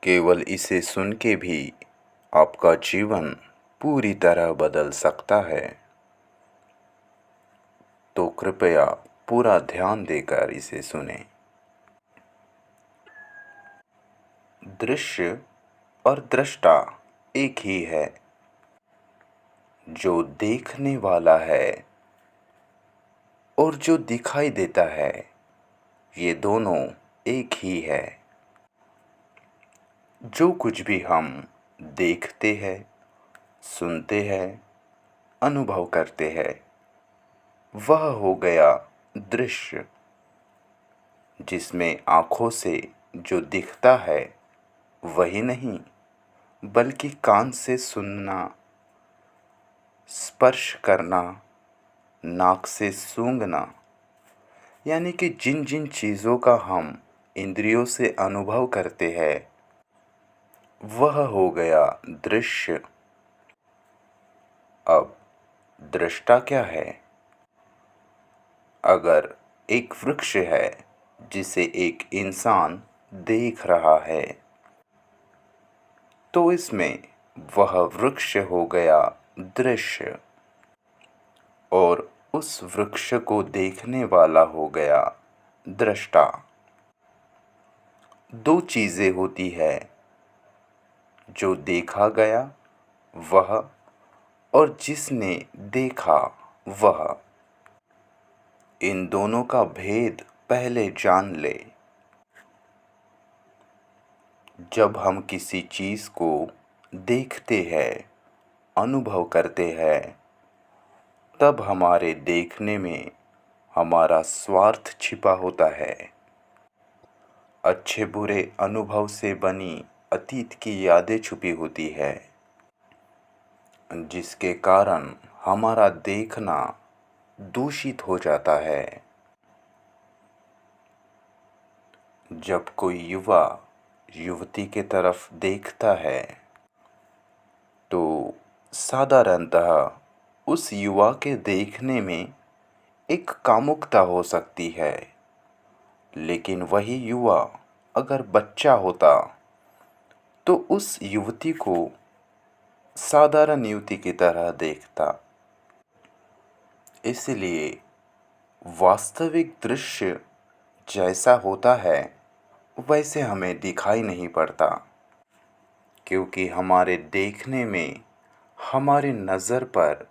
केवल इसे सुन के भी आपका जीवन पूरी तरह बदल सकता है। तो कृपया पूरा ध्यान देकर इसे सुनें। दृश्य और दृष्टा एक ही है। जो देखने वाला है और जो दिखाई देता है, ये दोनों एक ही है। जो कुछ भी हम देखते हैं, सुनते हैं, अनुभव करते हैं, वह हो गया दृश्य, जिसमें आँखों से जो दिखता है वही नहीं, बल्कि कान से सुनना, स्पर्श करना, नाक से सूंघना, यानी कि जिन जिन चीज़ों का हम इंद्रियों से अनुभव करते हैं, वह हो गया दृश्य। अब दृष्टा क्या है? अगर एक वृक्ष है जिसे एक इंसान देख रहा है, तो इसमें वह वृक्ष हो गया दृश्य और उस वृक्ष को देखने वाला हो गया दृष्टा। दो चीज़ें होती है, जो देखा गया वह और जिसने देखा वह। इन दोनों का भेद पहले जान ले। जब हम किसी चीज़ को देखते हैं, अनुभव करते हैं, तब हमारे देखने में हमारा स्वार्थ छिपा होता है। अच्छे बुरे अनुभव से बनी अतीत की यादें छुपी होती है, जिसके कारण हमारा देखना दूषित हो जाता है। जब कोई युवा युवती के तरफ देखता है, तो साधारणतः उस युवा के देखने में एक कामुकता हो सकती है, लेकिन वही युवा अगर बच्चा होता तो उस युवती को साधारण युवती की तरह देखता। इसलिए वास्तविक दृश्य जैसा होता है वैसे हमें दिखाई नहीं पड़ता, क्योंकि हमारे देखने में हमारी नज़र पर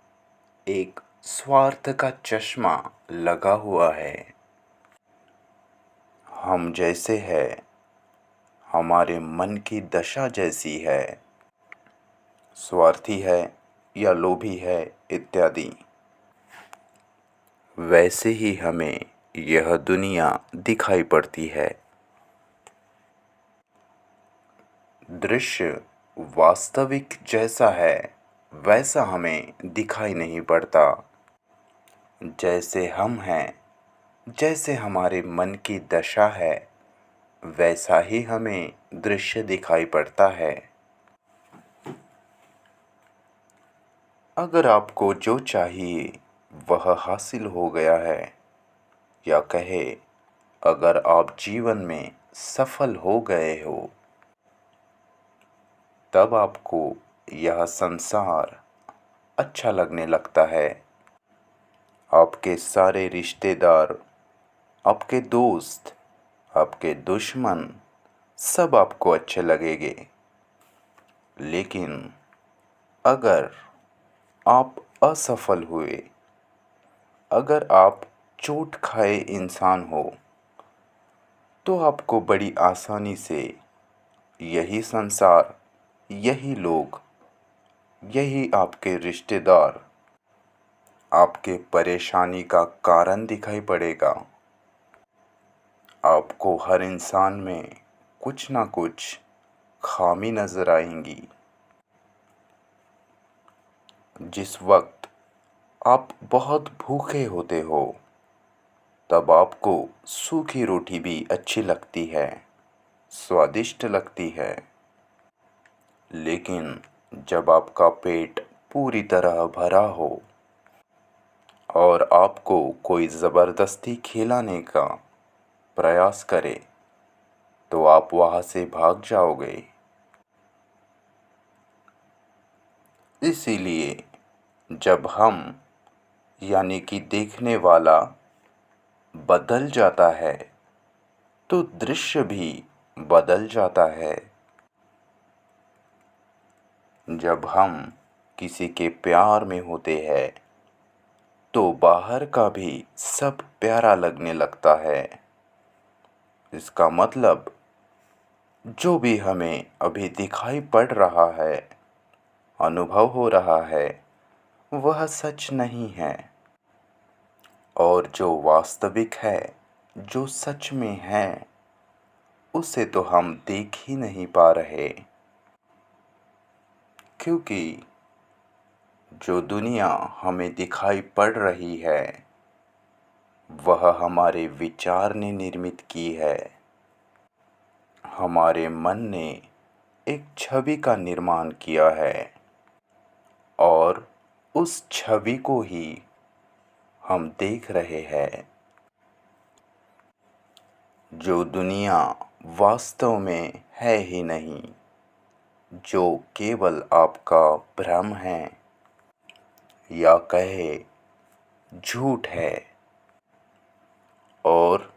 एक स्वार्थ का चश्मा लगा हुआ है। हम जैसे हैं, हमारे मन की दशा जैसी है, स्वार्थी है या लोभी है इत्यादि, वैसे ही हमें यह दुनिया दिखाई पड़ती है। दृश्य वास्तविक जैसा है वैसा हमें दिखाई नहीं पड़ता। जैसे हम हैं, जैसे हमारे मन की दशा है, वैसा ही हमें दृश्य दिखाई पड़ता है। अगर आपको जो चाहिए वह हासिल हो गया है, या कहे अगर आप जीवन में सफल हो गए हो, तब आपको यह संसार अच्छा लगने लगता है। आपके सारे रिश्तेदार, आपके दोस्त, आपके दुश्मन सब आपको अच्छे लगेंगे। लेकिन अगर आप असफल हुए, अगर आप चोट खाए इंसान हो, तो आपको बड़ी आसानी से यही संसार, यही लोग, यही आपके रिश्तेदार आपके परेशानी का कारण दिखाई पड़ेगा। आपको हर इंसान में कुछ ना कुछ खामी नज़र आएंगी। जिस वक्त आप बहुत भूखे होते हो, तब आपको सूखी रोटी भी अच्छी लगती है, स्वादिष्ट लगती है। लेकिन जब आपका पेट पूरी तरह भरा हो और आपको कोई ज़बरदस्ती खिलाने का प्रयास करे, तो आप वहाँ से भाग जाओगे, इसीलिए जब हम यानी कि देखने वाला बदल जाता है तो दृश्य भी बदल जाता है। जब हम किसी के प्यार में होते हैं तो बाहर का भी सब प्यारा लगने लगता है। इसका मतलब जो भी हमें अभी दिखाई पड़ रहा है, अनुभव हो रहा है, वह सच नहीं है। और जो वास्तविक है, जो सच में है, उसे तो हम देख ही नहीं पा रहे। क्योंकि जो दुनिया हमें दिखाई पड़ रही है वह हमारे विचार ने निर्मित की है। हमारे मन ने एक छवि का निर्माण किया है और उस छवि को ही हम देख रहे हैं। जो दुनिया वास्तव में है ही नहीं, जो केवल आपका भ्रम है या कहे झूठ है, और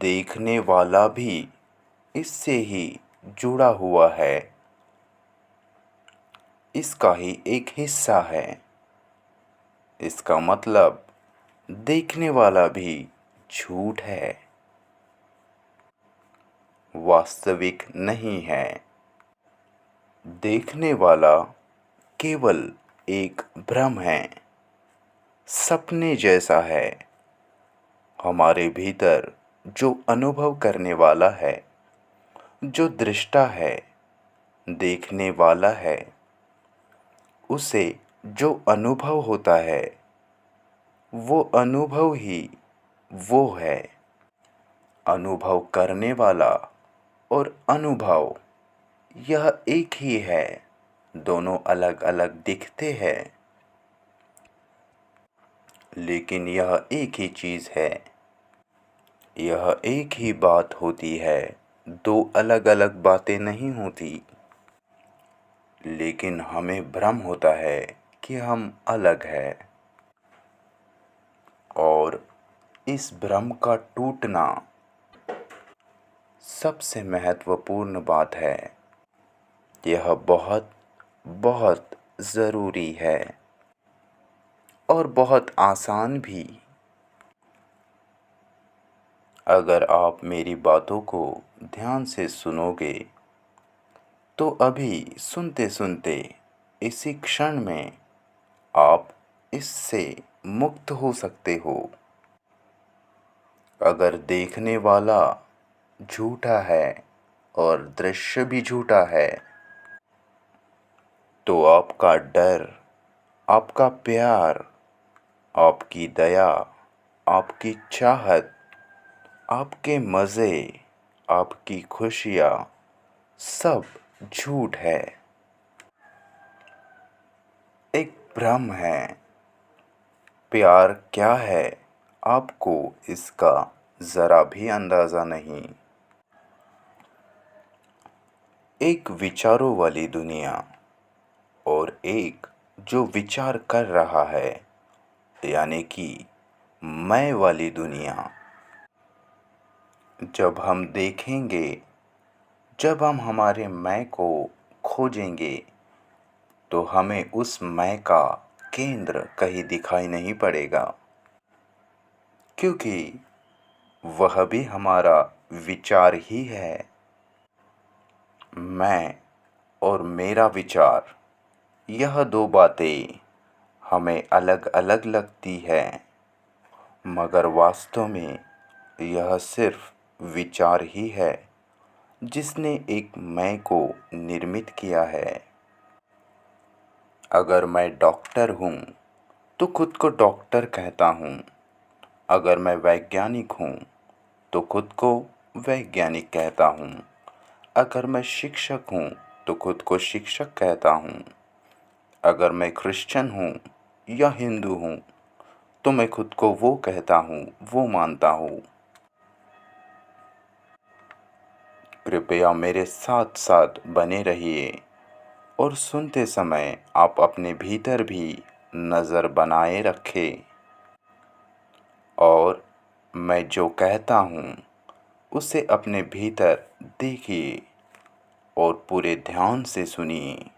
देखने वाला भी इससे ही जुड़ा हुआ है, इसका ही एक हिस्सा है। इसका मतलब देखने वाला भी झूठ है, वास्तविक नहीं है। देखने वाला केवल एक भ्रम है, सपने जैसा है। हमारे भीतर जो अनुभव करने वाला है, जो दृष्टा है, देखने वाला है, उसे जो अनुभव होता है वो अनुभव ही वो है। अनुभव करने वाला और अनुभव यह एक ही है, दोनों अलग अलग दिखते हैं लेकिन यह एक ही चीज़ है। यह एक ही बात होती है, दो अलग अलग बातें नहीं होती। लेकिन हमें भ्रम होता है कि हम अलग हैं, और इस भ्रम का टूटना सबसे महत्वपूर्ण बात है। यह बहुत बहुत ज़रूरी है और बहुत आसान भी। अगर आप मेरी बातों को ध्यान से सुनोगे तो अभी सुनते सुनते इसी क्षण में आप इससे मुक्त हो सकते हो। अगर देखने वाला झूठा है और दृश्य भी झूठा है तो आपका डर, आपका प्यार, आपकी दया, आपकी चाहत, आपके मज़े, आपकी खुशियाँ सब झूठ है, एक भ्रम है। प्यार क्या है आपको इसका ज़रा भी अंदाज़ा नहीं। एक विचारों वाली दुनिया और एक जो विचार कर रहा है, यानी कि मैं वाली दुनिया। जब हम देखेंगे, जब हम हमारे मैं को खोजेंगे तो हमें उस मैं का केंद्र कहीं दिखाई नहीं पड़ेगा, क्योंकि वह भी हमारा विचार ही है। मैं और मेरा विचार, यह दो बातें हमें अलग अलग लगती है, मगर वास्तव में यह सिर्फ विचार ही है जिसने एक मैं को निर्मित किया है। अगर मैं डॉक्टर हूँ तो खुद को डॉक्टर कहता हूँ। अगर मैं वैज्ञानिक हूँ तो खुद को वैज्ञानिक कहता हूँ। अगर मैं शिक्षक हूँ तो खुद को शिक्षक कहता हूँ। अगर मैं क्रिश्चियन हूँ या हिंदू हूँ तो मैं खुद को वो कहता हूँ, वो मानता हूँ। कृपया मेरे साथ साथ बने रहिए और सुनते समय आप अपने भीतर भी नज़र बनाए रखें और मैं जो कहता हूँ उसे अपने भीतर देखिए और पूरे ध्यान से सुनिए।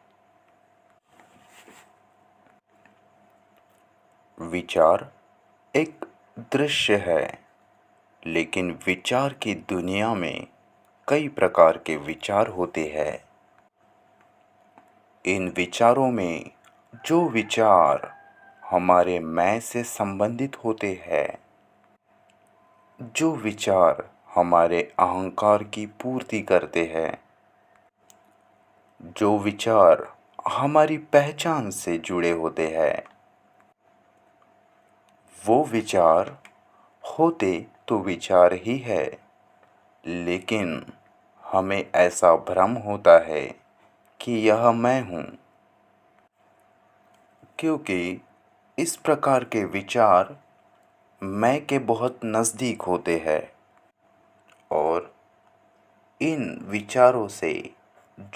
विचार एक दृश्य है, लेकिन विचार की दुनिया में कई प्रकार के विचार होते हैं। इन विचारों में जो विचार हमारे मैं से संबंधित होते हैं, जो विचार हमारे अहंकार की पूर्ति करते हैं, जो विचार हमारी पहचान से जुड़े होते हैं, वो विचार होते तो विचार ही है, लेकिन हमें ऐसा भ्रम होता है कि यह मैं हूँ, क्योंकि इस प्रकार के विचार मैं के बहुत नज़दीक होते हैं और इन विचारों से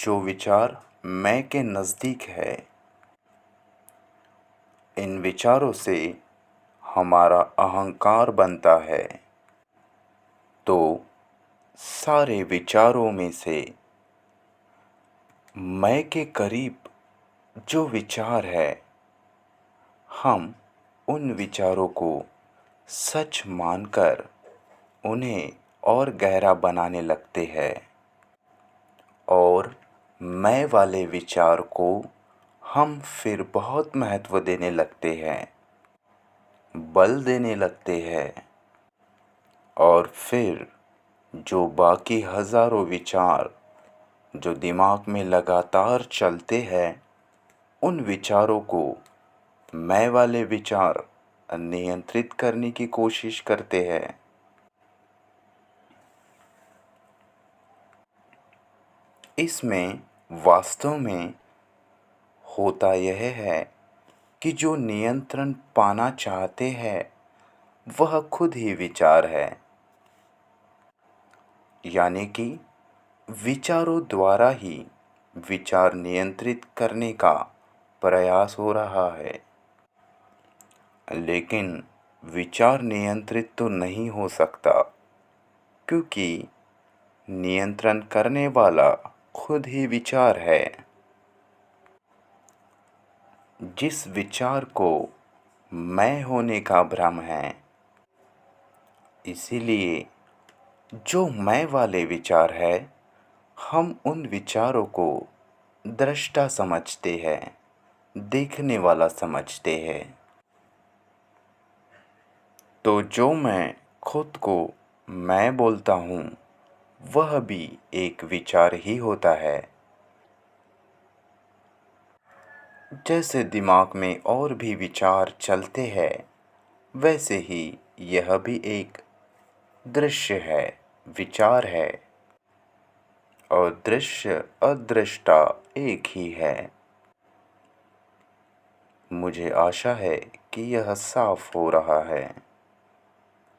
जो विचार मैं के नज़दीक है, इन विचारों से हमारा अहंकार बनता है। तो सारे विचारों में से मैं के करीब जो विचार है, हम उन विचारों को सच मानकर उन्हें और गहरा बनाने लगते हैं और मैं वाले विचार को हम फिर बहुत महत्व देने लगते हैं, बल देने लगते हैं और फिर जो बाकी हज़ारों विचार जो दिमाग में लगातार चलते हैं, उन विचारों को मैं वाले विचार नियंत्रित करने की कोशिश करते हैं। इसमें वास्तव में होता यह है कि जो नियंत्रण पाना चाहते हैं वह खुद ही विचार है, यानी कि विचारों द्वारा ही विचार नियंत्रित करने का प्रयास हो रहा है। लेकिन विचार नियंत्रित तो नहीं हो सकता, क्योंकि नियंत्रण करने वाला खुद ही विचार है। जिस विचार को मैं होने का भ्रम है, इसीलिए जो मैं वाले विचार है, हम उन विचारों को दृष्टा समझते हैं, देखने वाला समझते हैं। तो जो मैं खुद को मैं बोलता हूँ, वह भी एक विचार ही होता है। जैसे दिमाग में और भी विचार चलते हैं, वैसे ही यह भी एक दृश्य है, विचार है और दृश्य और दृष्टा एक ही है। मुझे आशा है कि यह साफ हो रहा है।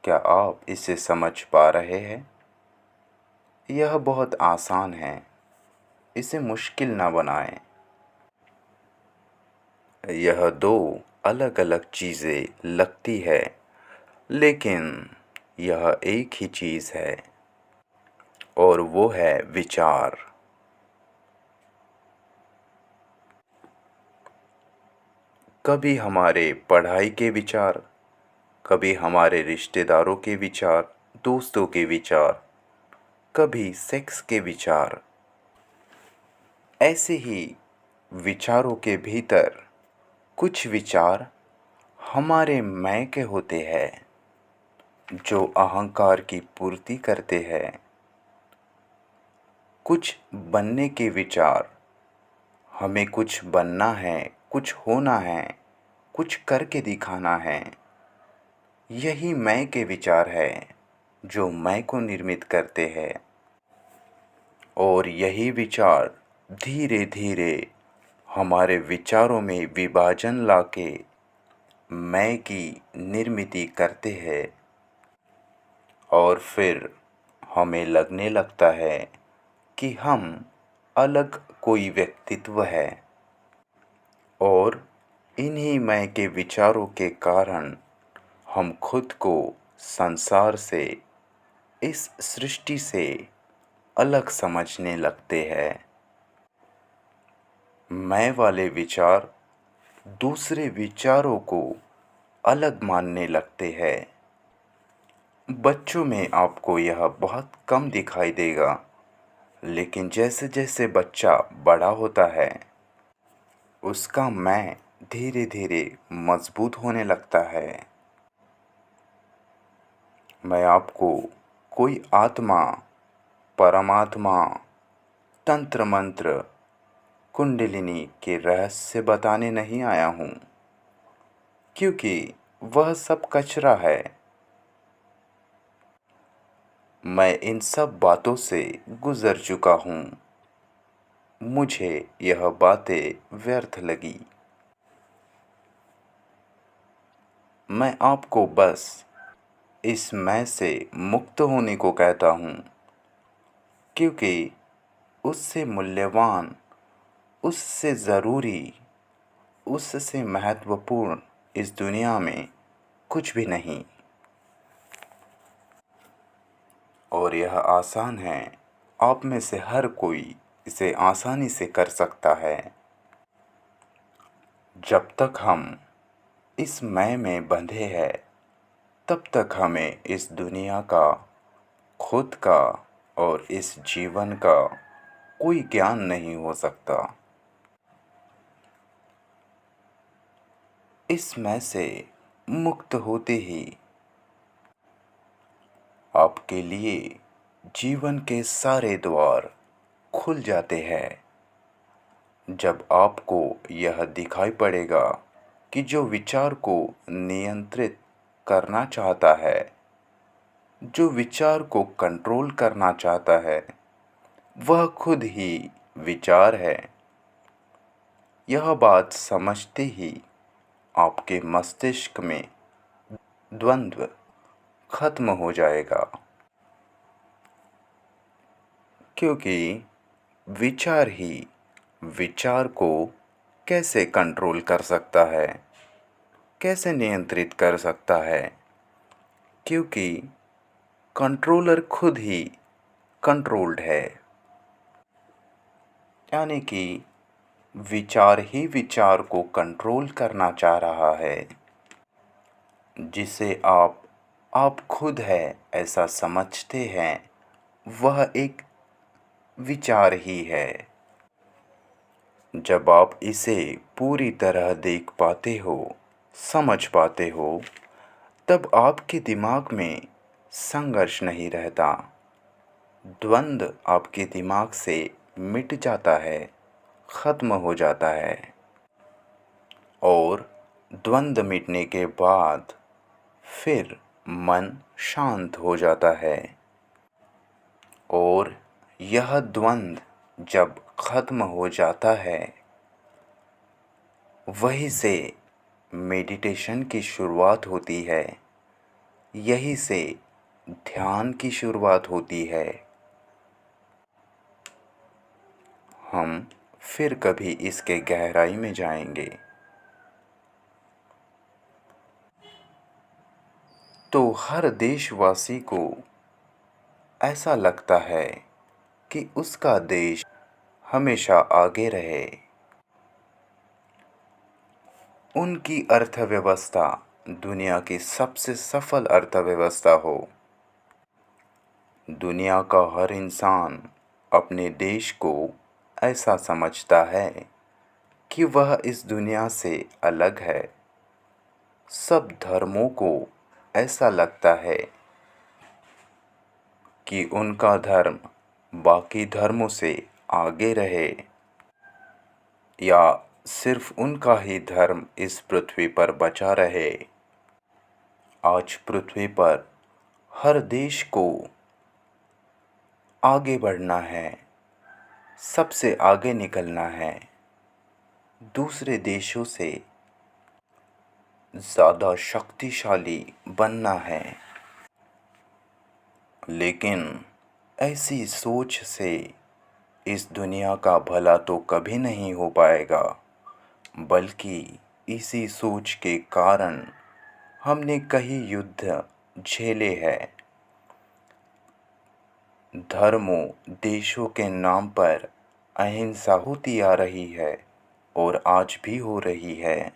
क्या आप इसे समझ पा रहे हैं? यह बहुत आसान है, इसे मुश्किल ना बनाएं। यह दो अलग अलग चीज़ें लगती है, लेकिन यह एक ही चीज़ है और वो है विचार। कभी हमारे पढ़ाई के विचार, कभी हमारे रिश्तेदारों के विचार, दोस्तों के विचार, कभी सेक्स के विचार। ऐसे ही विचारों के भीतर कुछ विचार हमारे मैं के होते हैं, जो अहंकार की पूर्ति करते हैं। कुछ बनने के विचार, हमें कुछ बनना है, कुछ होना है, कुछ करके दिखाना है। यही मैं के विचार है जो मैं को निर्मित करते हैं और यही विचार धीरे धीरे हमारे विचारों में विभाजन लाके मैं की निर्मिति करते हैं और फिर हमें लगने लगता है कि हम अलग कोई व्यक्तित्व है और इन्हीं मैं के विचारों के कारण हम खुद को संसार से, इस सृष्टि से अलग समझने लगते हैं। मैं वाले विचार दूसरे विचारों को अलग मानने लगते हैं। बच्चों में आपको यह बहुत कम दिखाई देगा, लेकिन जैसे जैसे बच्चा बड़ा होता है उसका मैं धीरे धीरे मजबूत होने लगता है। मैं आपको कोई आत्मा, परमात्मा, तंत्र मंत्र, कुंडलिनी के रहस्य बताने नहीं आया हूँ, क्योंकि वह सब कचरा है। मैं इन सब बातों से गुजर चुका हूँ। मुझे यह बातें व्यर्थ लगी। मैं आपको बस इस मैं से मुक्त होने को कहता हूँ, क्योंकि उससे मूल्यवान, उससे ज़रूरी, उससे महत्वपूर्ण इस दुनिया में कुछ भी नहीं। और यह आसान है। आप में से हर कोई इसे आसानी से कर सकता है। जब तक हम इस मैं में बंधे हैं तब तक हमें इस दुनिया का, खुद का और इस जीवन का कोई ज्ञान नहीं हो सकता। इस मैं से मुक्त होते ही आपके लिए जीवन के सारे द्वार खुल जाते हैं। जब आपको यह दिखाई पड़ेगा कि जो विचार को नियंत्रित करना चाहता है, जो विचार को कंट्रोल करना चाहता है, वह खुद ही विचार है। यह बात समझते ही आपके मस्तिष्क में द्वंद्व खत्म हो जाएगा, क्योंकि विचार ही विचार को कैसे कंट्रोल कर सकता है, कैसे नियंत्रित कर सकता है, क्योंकि कंट्रोलर खुद ही कंट्रोल्ड है। यानी कि विचार ही विचार को कंट्रोल करना चाह रहा है। जिसे आप खुद है ऐसा समझते हैं, वह एक विचार ही है। जब आप इसे पूरी तरह देख पाते हो, समझ पाते हो, तब आपके दिमाग में संघर्ष नहीं रहता। द्वंद्व आपके दिमाग से मिट जाता है, खत्म हो जाता है। और द्वंद्व मिटने के बाद फिर मन शांत हो जाता है। और यह द्वंद्व जब खत्म हो जाता है, वहीं से मेडिटेशन की शुरुआत होती है। यहीं से ध्यान की शुरुआत होती है। हम फिर कभी इसके गहराई में जाएंगे। तो हर देशवासी को ऐसा लगता है कि उसका देश हमेशा आगे रहे, उनकी अर्थव्यवस्था दुनिया की सबसे सफल अर्थव्यवस्था हो। दुनिया का हर इंसान अपने देश को ऐसा समझता है कि वह इस दुनिया से अलग है। सब धर्मों को ऐसा लगता है कि उनका धर्म बाकी धर्मों से आगे रहे, या सिर्फ उनका ही धर्म इस पृथ्वी पर बचा रहे। आज पृथ्वी पर हर देश को आगे बढ़ना है, सबसे आगे निकलना है, दूसरे देशों से ज़्यादा शक्तिशाली बनना है। लेकिन ऐसी सोच से इस दुनिया का भला तो कभी नहीं हो पाएगा, बल्कि इसी सोच के कारण हमने कई युद्ध झेले हैं। धर्मों देशों के नाम पर अहिंसा होती आ रही है और आज भी हो रही है।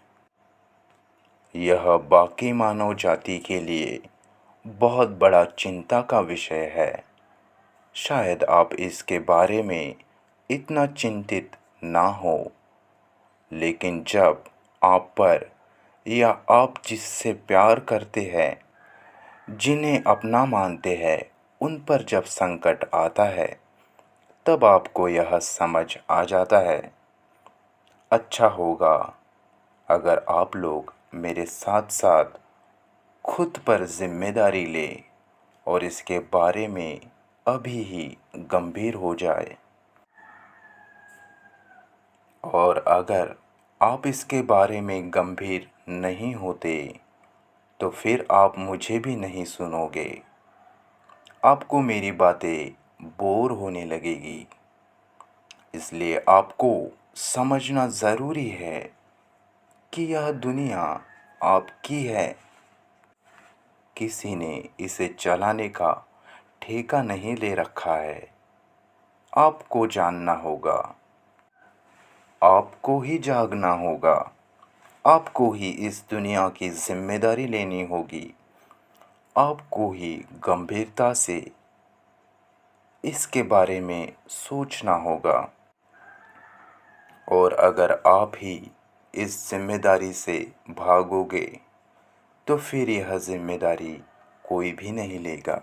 यह बाकी मानव जाति के लिए बहुत बड़ा चिंता का विषय है। शायद आप इसके बारे में इतना चिंतित ना हो, लेकिन जब आप पर या आप जिससे प्यार करते हैं, जिन्हें अपना मानते हैं, उन पर जब संकट आता है, तब आपको यह समझ आ जाता है। अच्छा होगा अगर आप लोग मेरे साथ साथ खुद पर जिम्मेदारी लें और इसके बारे में अभी ही गंभीर हो जाए। और अगर आप इसके बारे में गंभीर नहीं होते, तो फिर आप मुझे भी नहीं सुनोगे। आपको मेरी बातें बोर होने लगेगी। इसलिए आपको समझना ज़रूरी है कि यह दुनिया आपकी है। किसी ने इसे चलाने का ठेका नहीं ले रखा है। आपको जानना होगा, आपको ही जागना होगा, आपको ही इस दुनिया की जिम्मेदारी लेनी होगी, आपको ही गंभीरता से इसके बारे में सोचना होगा। और अगर आप ही इस जिम्मेदारी से भागोगे, तो फिर यह जिम्मेदारी कोई भी नहीं लेगा।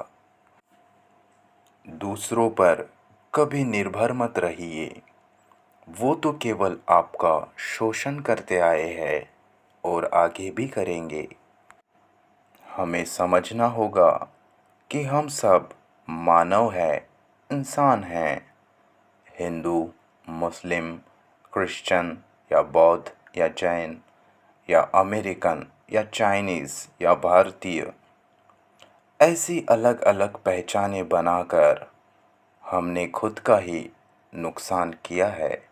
दूसरों पर कभी निर्भर मत रहिए। वो तो केवल आपका शोषण करते आए हैं और आगे भी करेंगे। हमें समझना होगा कि हम सब मानव हैं, इंसान हैं। हिंदू, मुस्लिम, क्रिश्चियन या बौद्ध या जैन या अमेरिकन या चाइनीज़ या भारतीय, ऐसी अलग अलग पहचानें बनाकर हमने खुद का ही नुकसान किया है।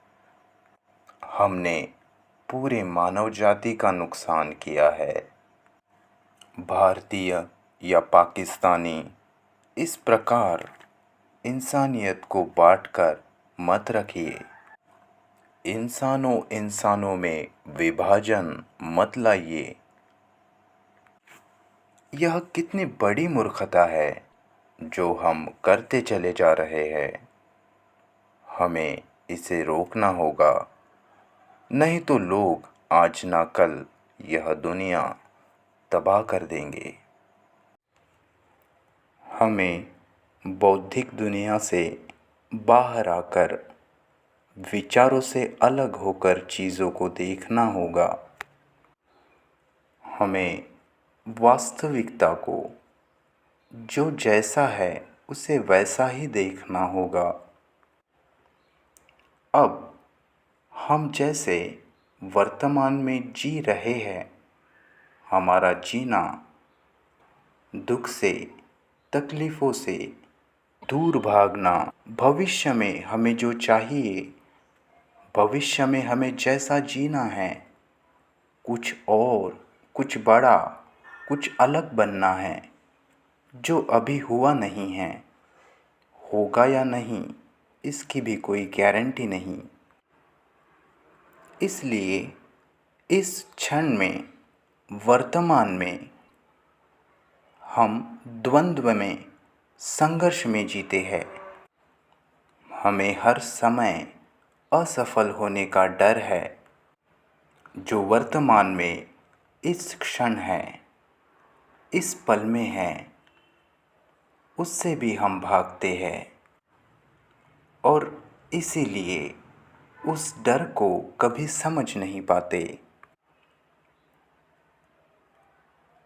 हमने पूरे मानव जाति का नुकसान किया है। भारतीय या पाकिस्तानी, इस प्रकार इंसानियत को बांटकर मत रखिए। इंसानों में विभाजन मत लाइए। यह कितनी बड़ी मूर्खता है जो हम करते चले जा रहे हैं। हमें इसे रोकना होगा, नहीं तो लोग आज ना कल यह दुनिया तबाह कर देंगे। हमें बौद्धिक दुनिया से बाहर आकर विचारों से अलग होकर चीज़ों को देखना होगा। हमें वास्तविकता को जो जैसा है उसे वैसा ही देखना होगा। अब हम जैसे वर्तमान में जी रहे हैं, हमारा जीना दुख से, तकलीफ़ों से दूर भागना, भविष्य में हमें जो चाहिए, भविष्य में हमें जैसा जीना है, कुछ और, कुछ बड़ा, कुछ अलग बनना है, जो अभी हुआ नहीं है। होगा या नहीं, इसकी भी कोई गारंटी नहीं। इसलिए इस क्षण में, वर्तमान में हम द्वंद्व में, संघर्ष में जीते हैं। हमें हर समय असफल होने का डर है। जो वर्तमान में इस क्षण है, इस पल में है, उससे भी हम भागते हैं और इसीलिए उस डर को कभी समझ नहीं पाते,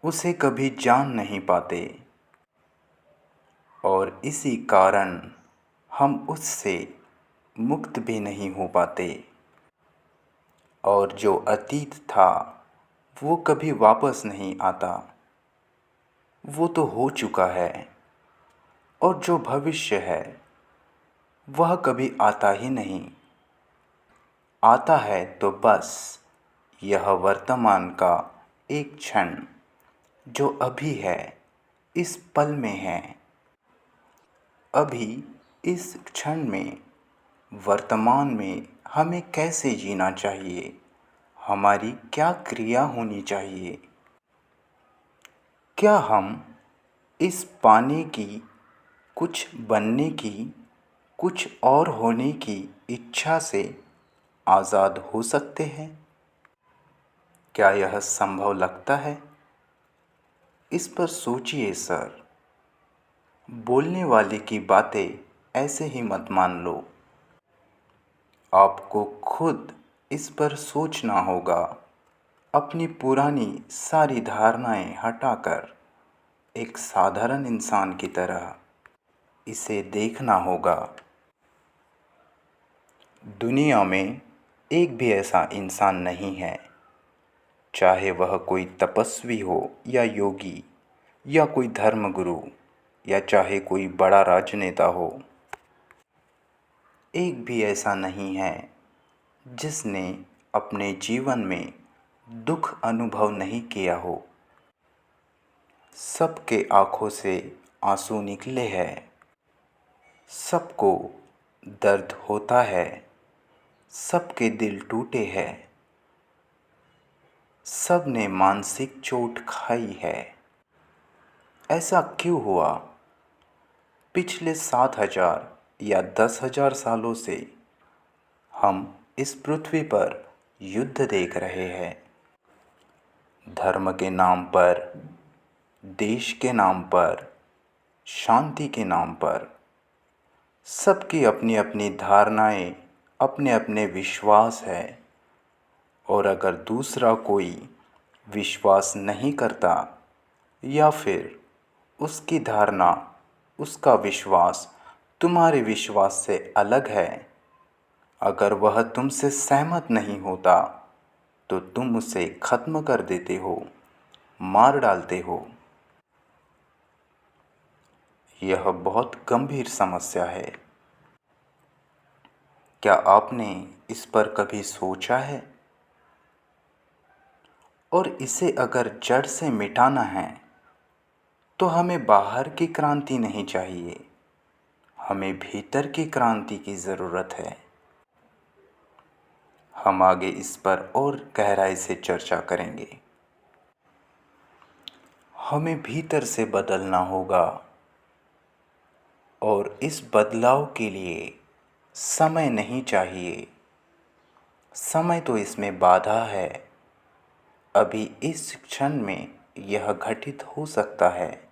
उसे कभी जान नहीं पाते और इसी कारण हम उससे मुक्त भी नहीं हो पाते। और जो अतीत था वो कभी वापस नहीं आता, वो तो हो चुका है। और जो भविष्य है वह कभी आता ही नहीं। आता है तो बस यह वर्तमान का एक क्षण, जो अभी है, इस पल में है। अभी इस क्षण में, वर्तमान में हमें कैसे जीना चाहिए, हमारी क्या क्रिया होनी चाहिए। क्या हम इस पाने की, कुछ बनने की, कुछ और होने की इच्छा से आज़ाद हो सकते हैं? क्या यह संभव लगता है? इस पर सोचिए सर। बोलने वाले की बातें ऐसे ही मत मान लो। आपको खुद इस पर सोचना होगा। अपनी पुरानी सारी धारणाएं हटाकर एक साधारण इंसान की तरह इसे देखना होगा। दुनिया में एक भी ऐसा इंसान नहीं है, चाहे वह कोई तपस्वी हो या योगी या कोई धर्मगुरु या चाहे कोई बड़ा राजनेता हो, एक भी ऐसा नहीं है जिसने अपने जीवन में दुख अनुभव नहीं किया हो। सबके आँखों से आंसू निकले हैं, सबको दर्द होता है, सबके दिल टूटे हैं, सब ने मानसिक चोट खाई है। ऐसा क्यों हुआ? पिछले 7,000 या 10,000 सालों से हम इस पृथ्वी पर युद्ध देख रहे हैं। धर्म के नाम पर, देश के नाम पर, शांति के नाम पर, सबकी अपनी अपनी धारणाएं, अपने अपने विश्वास है। और अगर दूसरा कोई विश्वास नहीं करता या फिर उसकी धारणा, उसका विश्वास तुम्हारे विश्वास से अलग है, अगर वह तुमसे सहमत नहीं होता तो तुम उसे ख़त्म कर देते हो, मार डालते हो। यह बहुत गंभीर समस्या है। क्या आपने इस पर कभी सोचा है? और इसे अगर जड़ से मिटाना है तो हमें बाहर की क्रांति नहीं चाहिए, हमें भीतर की क्रांति की ज़रूरत है। हम आगे इस पर और गहराई से चर्चा करेंगे। हमें भीतर से बदलना होगा और इस बदलाव के लिए समय नहीं चाहिए। समय तो इसमें बाधा है। अभी इस क्षण में यह घटित हो सकता है।